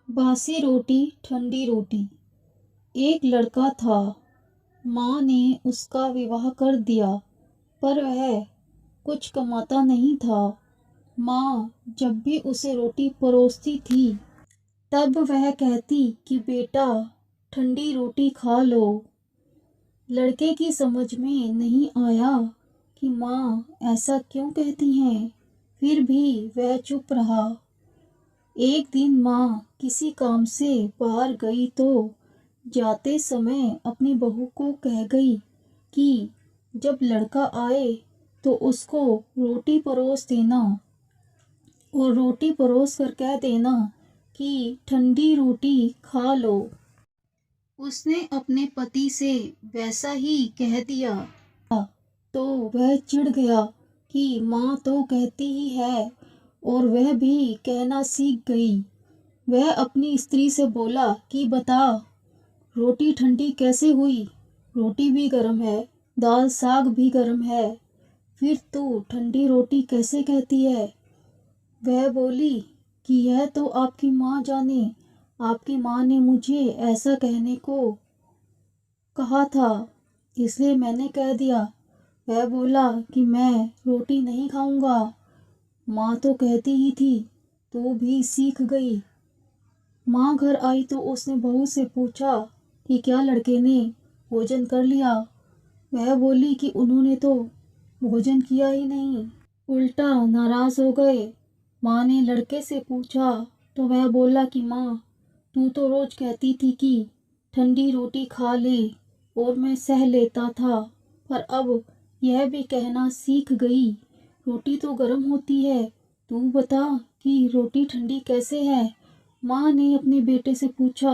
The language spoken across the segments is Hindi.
बासी रोटी ठंडी रोटी। एक लड़का था। माँ ने उसका विवाह कर दिया, पर वह कुछ कमाता नहीं था। माँ जब भी उसे रोटी परोसती थी, तब वह कहती कि बेटा, ठंडी रोटी खा लो। लड़के की समझ में नहीं आया कि माँ ऐसा क्यों कहती हैं, फिर भी वह चुप रहा। एक दिन माँ किसी काम से बाहर गई तो जाते समय अपनी बहू को कह गई कि जब लड़का आए तो उसको रोटी परोस देना, और रोटी परोस कर कह देना कि ठंडी रोटी खा लो। उसने अपने पति से वैसा ही कह दिया तो वह चिढ़ गया कि माँ तो कहती ही है, और वह भी कहना सीख गई। वह अपनी स्त्री से बोला कि बता, रोटी ठंडी कैसे हुई? रोटी भी गर्म है, दाल साग भी गर्म है, फिर तू ठंडी रोटी कैसे कहती है? वह बोली कि यह तो आपकी माँ जाने, आपकी माँ ने मुझे ऐसा कहने को कहा था, इसलिए मैंने कह दिया। वह बोला कि मैं रोटी नहीं खाऊंगा, माँ तो कहती ही थी, तू भी सीख गई। माँ घर आई तो उसने बहू से पूछा कि क्या लड़के ने भोजन कर लिया? वह बोली कि उन्होंने तो भोजन किया ही नहीं, उल्टा नाराज हो गए। माँ ने लड़के से पूछा तो वह बोला कि माँ, तू तो रोज कहती थी कि ठंडी रोटी खा ले, और मैं सह लेता था, पर अब यह भी कहना सीख गई, रोटी तो गर्म होती है, तू बता कि रोटी ठंडी कैसे है? माँ ने अपने बेटे से पूछा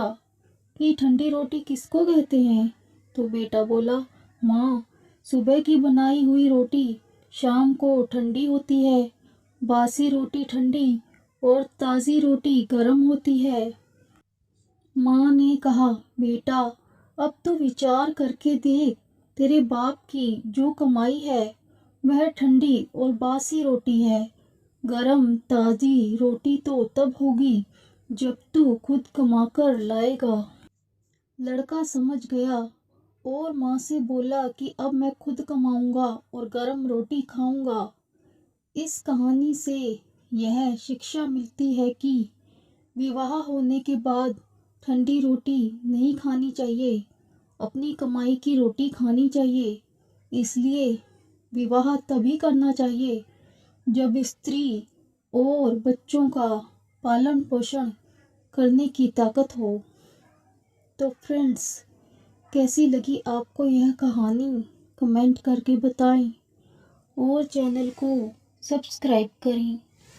कि ठंडी रोटी किसको कहते हैं? तो बेटा बोला, माँ, सुबह की बनाई हुई रोटी शाम को ठंडी होती है, बासी रोटी ठंडी और ताज़ी रोटी गर्म होती है। माँ ने कहा, बेटा, अब तो विचार करके देख, तेरे बाप की जो कमाई है वह ठंडी और बासी रोटी है। गरम ताज़ी रोटी तो तब होगी जब तू खुद कमा कर लाएगा। लड़का समझ गया और माँ से बोला कि अब मैं खुद कमाऊंगा और गरम रोटी खाऊंगा। इस कहानी से यह शिक्षा मिलती है कि विवाह होने के बाद ठंडी रोटी नहीं खानी चाहिए, अपनी कमाई की रोटी खानी चाहिए। इसलिए विवाह तभी करना चाहिए जब स्त्री और बच्चों का पालन पोषण करने की ताकत हो। तो फ्रेंड्स, कैसी लगी आपको यह कहानी? कमेंट करके बताएं और चैनल को सब्सक्राइब करें।